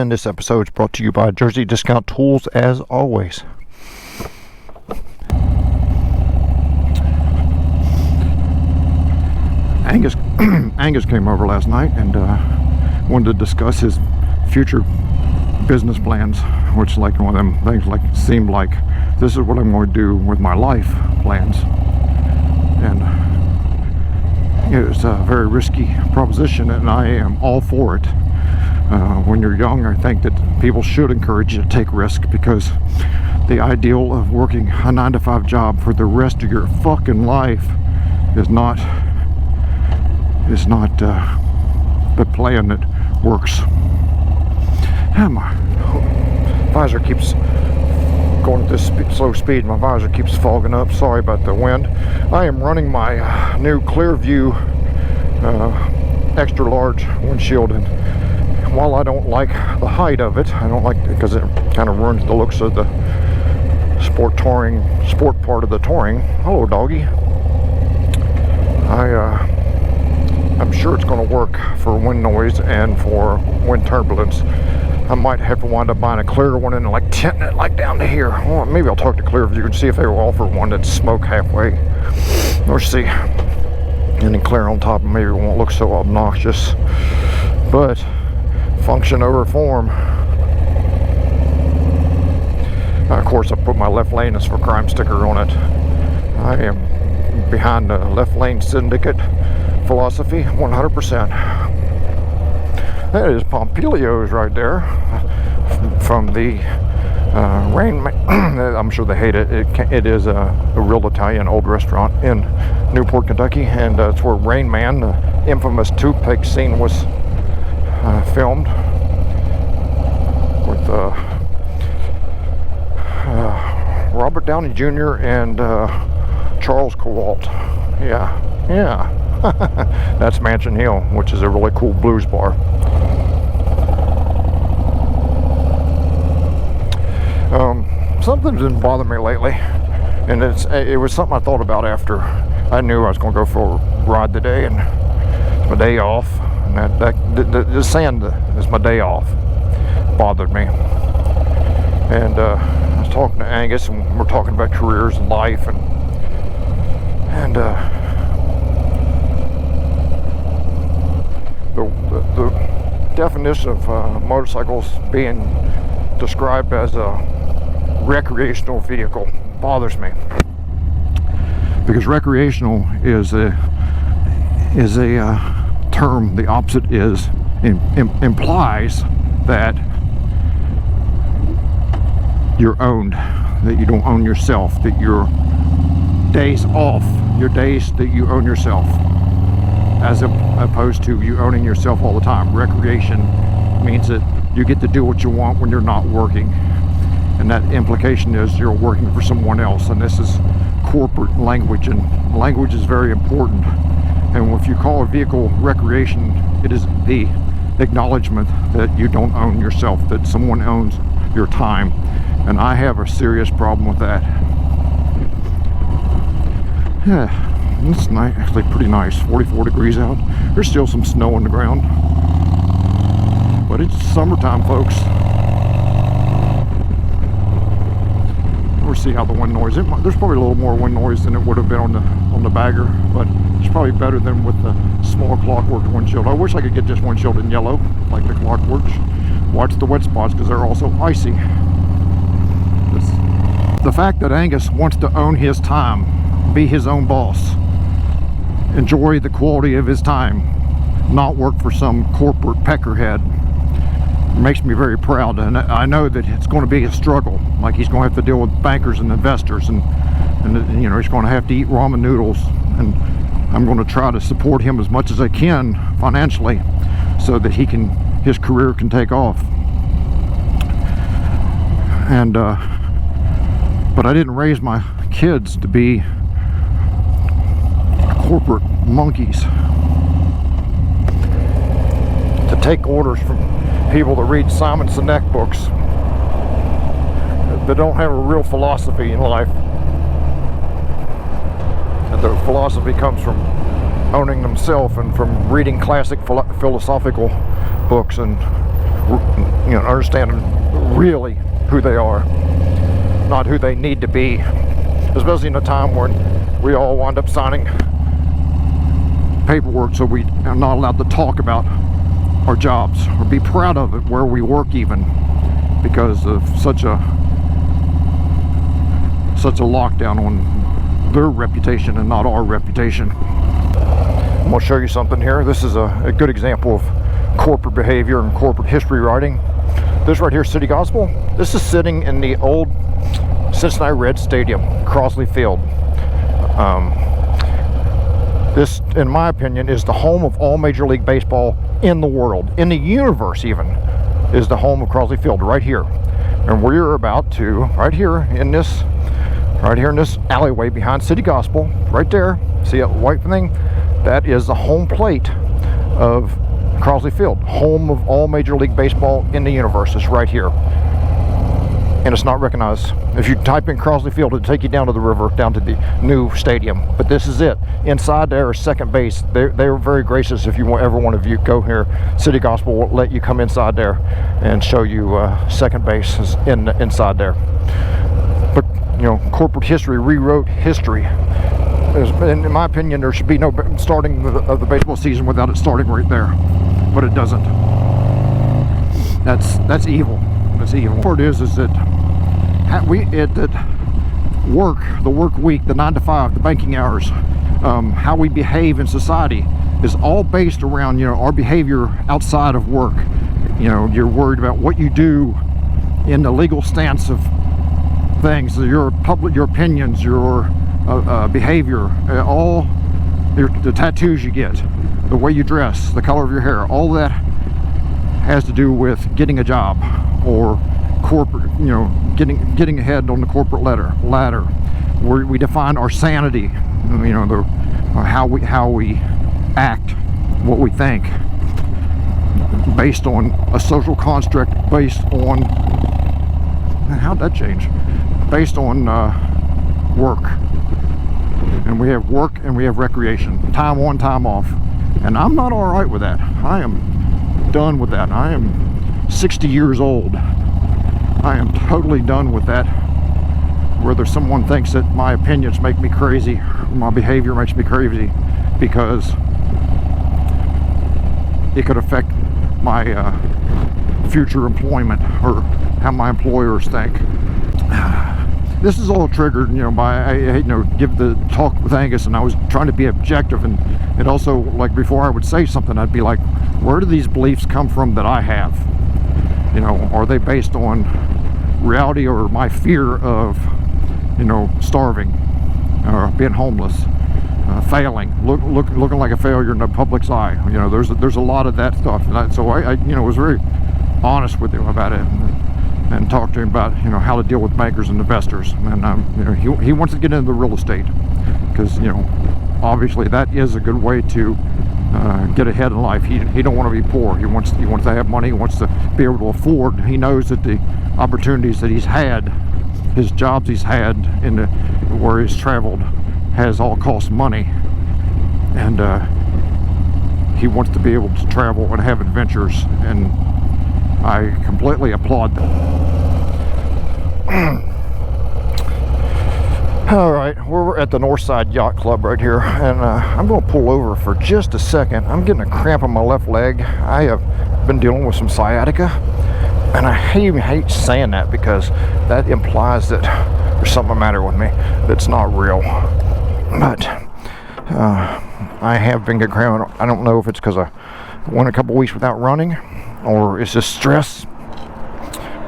And this episode is brought to you by Jersey Discount Tools, as always. Angus came over last night and wanted to discuss his future business plans, which, like, one of them things, like, seemed like this is what I'm going to do with my life plans. And it's a very risky proposition, and I am all for it. When you're young, I think that people should encourage you to take risk, because the ideal of working a 9-to-5 job for the rest of your fucking life is not the plan that works. My visor keeps going at this slow speed. My visor keeps fogging up. Sorry about the wind. I am running my new Clearview extra large windshield, and while I don't like the height of it, I don't like it because it kind of ruins the looks of the sport part of the touring. Hello, doggy. I'm sure it's going to work for wind noise and for wind turbulence. I might have to wind up buying a clear one and like tinting it like down to here. Well, maybe I'll talk to Clearview and see if they will offer one that's smoke halfway. Or see. And then clear on top, maybe it won't look so obnoxious. But function over form. Of course, I put my left lane is for crime sticker on it. I am behind the left lane syndicate philosophy 100%. That is Pompilio's right there from the Rain Man. I'm sure they hate it. It is a real Italian old restaurant in Newport, Kentucky, and it's where Rain Man, the infamous toothpick scene, was filmed with Robert Downey Jr. and Charles Kowalt. Yeah. That's Mansion Hill, which is a really cool blues bar. Something's been bothering me lately, and it was something I thought about after I knew I was going to go for a ride today, and it's my day off. And the sand is my day off. Bothered me. And I was talking to Angus, and we're talking about careers and life, and the definition of motorcycles being described as a recreational vehicle bothers me, because recreational is a term. The opposite is implies that you're owned, that you don't own yourself, that your days off, your days that you own yourself, as opposed to you owning yourself all the time. Recreation means that you get to do what you want when you're not working, and that implication is you're working for someone else. And this is corporate language, and language is very important. And if you call a vehicle recreation, it is the acknowledgement that you don't own yourself, that someone owns your time. And I have a serious problem with that. Yeah, it's nice, actually pretty nice. 44 degrees out. There's still some snow on the ground, but it's summertime, folks. We'll see how the wind noise. There's probably a little more wind noise than it would have been on the bagger, but it's probably better than with the small Clockworks windshield. I wish I could get this windshield in yellow, like the Clockworks. Watch the wet spots, because they're also icy. The fact that Angus wants to own his time, be his own boss, enjoy the quality of his time, not work for some corporate peckerhead, makes me very proud. And I know that it's going to be a struggle. Like, he's going to have to deal with bankers and investors, and you know, he's going to have to eat ramen noodles, and I'm going to try to support him as much as I can financially, so that his career can take off. And but I didn't raise my kids to be corporate monkeys, to take orders from people that read Simon Sinek books, that don't have a real philosophy in life. And the philosophy comes from owning themselves and from reading classic philosophical books and you know, understanding really who they are, not who they need to be, especially in a time when we all wind up signing paperwork so we are not allowed to talk about our jobs or be proud of it where we work, even because of such a lockdown on their reputation and not our reputation. I'm going to show you something here. This is a good example of corporate behavior and corporate history writing. This right here, City Gospel. This is sitting in the old Cincinnati Reds Stadium, Crosley Field. This, in my opinion, is the home of all Major League Baseball in the world, in the universe even, is the home of Crosley Field, right here. And we're about to, right here in this alleyway behind City Gospel, right there, see that white thing? That is the home plate of Crosley Field, home of all Major League Baseball in the universe. It's right here. And it's not recognized. If you type in Crosley Field, it'll take you down to the river, down to the new stadium. But this is it. Inside there is second base. They're very gracious. If you ever want to go here, City Gospel will let you come inside there and show you second base is inside there. But, you know, corporate history rewrote history. In my opinion, there should be no starting of the baseball season without it starting right there. But it doesn't. That's evil. That's evil. The part is that the work week, the 9 to 5, the banking hours, how we behave in society is all based around, you know, our behavior outside of work. You know, you're worried about what you do in the legal stance of things, your opinions, your behavior, all the tattoos you get, the way you dress, the color of your hair, all that has to do with getting a job or corporate, you know, getting ahead on the corporate ladder, where we define our sanity, you know, how we act, what we think, based on a social construct, based on, how'd that change? Based on work. And we have work and we have recreation, time on, time off, and I'm not all right with that. I am done with that. I am 60 years old. I am totally done with that. Whether someone thinks that my opinions make me crazy, or my behavior makes me crazy, because it could affect my future employment or how my employers think. This is all triggered, you know, by, you know, give the talk with Angus, and I was trying to be objective, and it also, like, before I would say something, I'd be like, where do these beliefs come from that I have? You know, are they based on reality or my fear of, you know, starving or being homeless, failing, looking like a failure in the public's eye? You know, there's a lot of that stuff, and so I you know, was very honest with him about it, and talked to him about, you know, how to deal with bankers and investors. And you know, he wants to get into the real estate because, you know, obviously that is a good way to get ahead in life. He don't want to be poor. He wants to have money. He wants to be able to afford. He knows that the opportunities that he's had, his jobs he's had where he's traveled, has all cost money, and he wants to be able to travel and have adventures, and I completely applaud that. Alright, we're at the Northside Yacht Club right here, and I'm going to pull over for just a second. I'm getting a cramp in my left leg. I have been dealing with some sciatica, and I hate saying that because that implies that there's something the matter with me that's not real. But I have been getting cramp. I don't know if it's because I went a couple weeks without running, or it's just stress.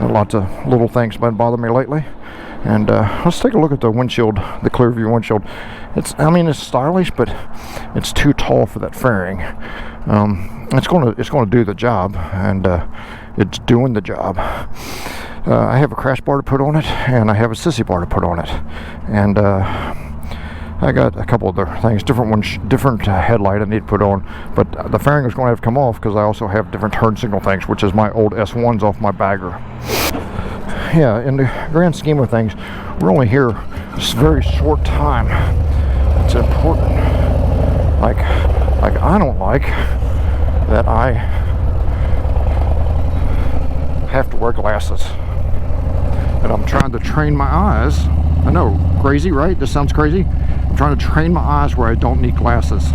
Lots of little things have been bothering me lately. And let's take a look at the windshield, the clear view windshield. I mean, it's stylish, but it's too tall for that fairing. It's going to do the job, and it's doing the job. I have a crash bar to put on it, and I have a sissy bar to put on it, and I got a couple other things, different headlight I need to put on, but the fairing is going to have to come off because I also have different turn signal things, which is my old S1s off my bagger. Yeah, in the grand scheme of things, we're only here a very short time. It's important. Like I don't like that I have to wear glasses. And I'm trying to train my eyes. I know, crazy, right? This sounds crazy. I'm trying to train my eyes where I don't need glasses.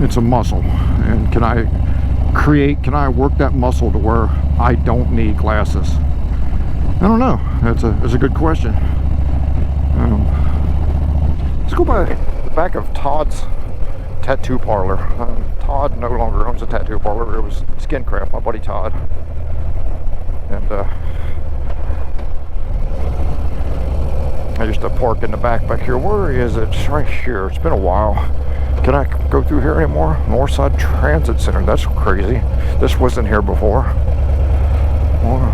It's a muscle. And can I work that muscle to where I don't need glasses? I don't know. That's a good question. Let's go by the back of Todd's tattoo parlor. Todd no longer owns a tattoo parlor. It was Skincraft, my buddy Todd. And I used to park in the back here. Where is it? It's right here. It's been a while. Can I go through here anymore? Northside Transit Center. That's crazy. This wasn't here before. Well,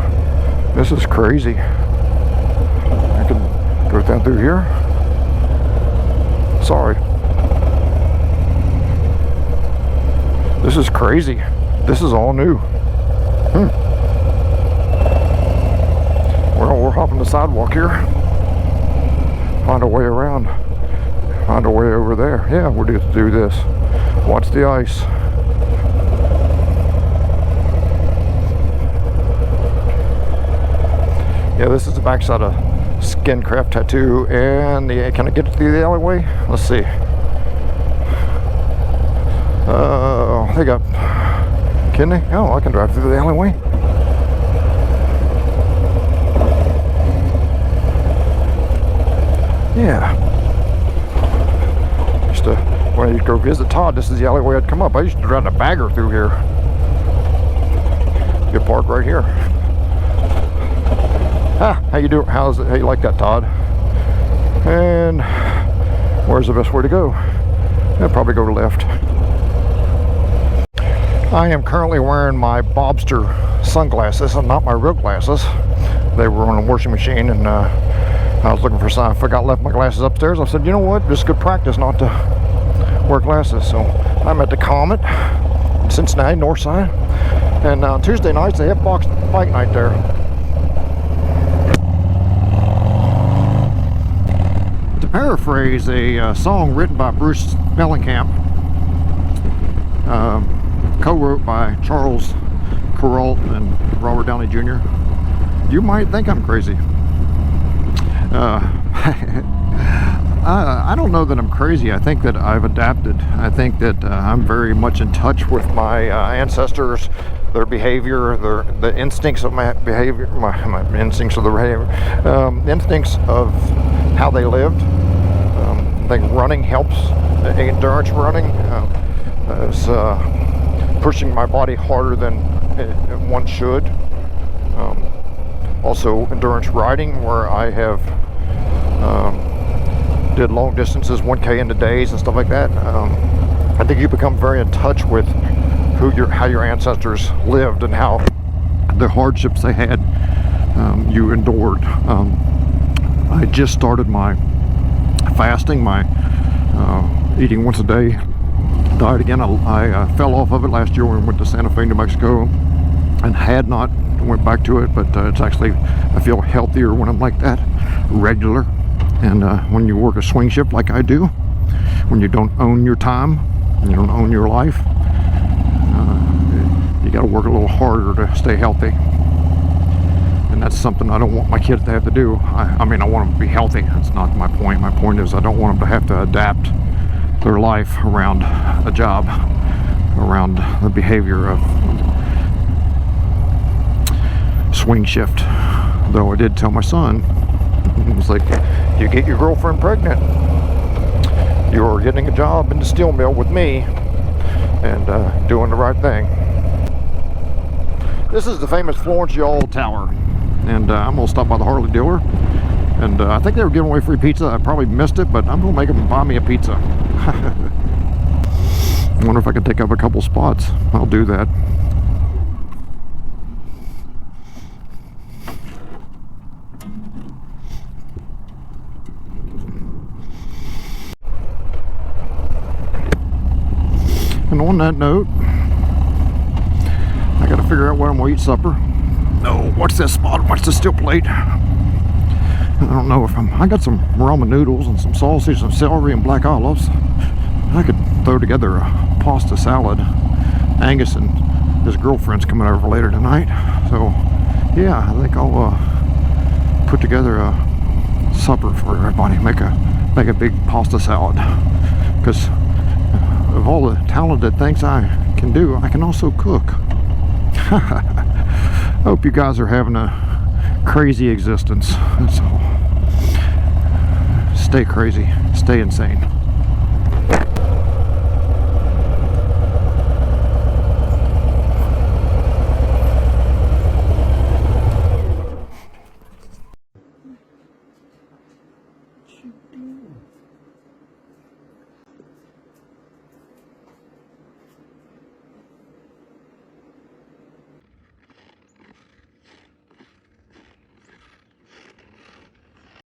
this is crazy. I can go down through here. Sorry. This is crazy. This is all new. Well, we're hopping the sidewalk here. Find a way around. Find a way over there. Yeah, we'll just do this. Watch the ice. Yeah, this is the backside of Skincraft Tattoo. And can I get through the alleyway? Let's see. They got... Can they? Oh, I can drive through the alleyway. Yeah. When I used to go visit Todd, this is the alleyway I'd come up. I used to drive a bagger through here. Good park right here. How you doing? How you like that, Todd? And where's the best way to go? I'll probably go left. I am currently wearing my Bobster sunglasses and not my real glasses. They were on a washing machine, and I was looking for some. I forgot left my glasses upstairs. I said, you know what? This is good practice not to wear glasses. So I'm at the Comet, Cincinnati, North Side, and Tuesday nights they have box bike night there. To paraphrase a song written by Bruce Mellencamp, co-wrote by Charles Kuralt and Robert Downey Jr., you might think I'm crazy. I don't know that I'm crazy. I think that I've adapted. I think that I'm very much in touch with my ancestors, their behavior, the instincts of my behavior, my instincts of the behavior, instincts of how they lived. I think running helps. Endurance running is pushing my body harder than one should. Also endurance riding, where I have did long distances, 1K into days and stuff like that. I think you become very in touch with how your ancestors lived and how the hardships they had you endured. I just started my fasting, my eating once a day diet again. I fell off of it last year when we went to Santa Fe, New Mexico, and had not went back to it, but it's actually, I feel healthier when I'm like that, regular. And when you work a swing shift like I do, when you don't own your time, and you don't own your life, you got to work a little harder to stay healthy. And that's something I don't want my kids to have to do. I mean, I want them to be healthy. That's not my point. My point is I don't want them to have to adapt their life around a job, around the behavior of swing shift. Though I did tell my son, it was like, you get your girlfriend pregnant, you're getting a job in the steel mill with me and doing the right thing. This is the famous Florence Y'all Tower, and I'm gonna stop by the Harley dealer, and I think they were giving away free pizza. I probably missed it, but I'm gonna make them buy me a pizza. I wonder if I can take up a couple spots. I'll do that. And on that note, I gotta figure out what I'm gonna eat supper. No, what's this spot? What's the steel plate? I don't know if I got some ramen noodles and some sausage, some celery and black olives. I could throw together a pasta salad, Angus and his girlfriend's coming over later tonight. So yeah, I think I'll put together a supper for everybody. Make a big pasta salad, because of all the talented things I can do, I can also cook. Hope you guys are having a crazy existence. So stay crazy, stay insane.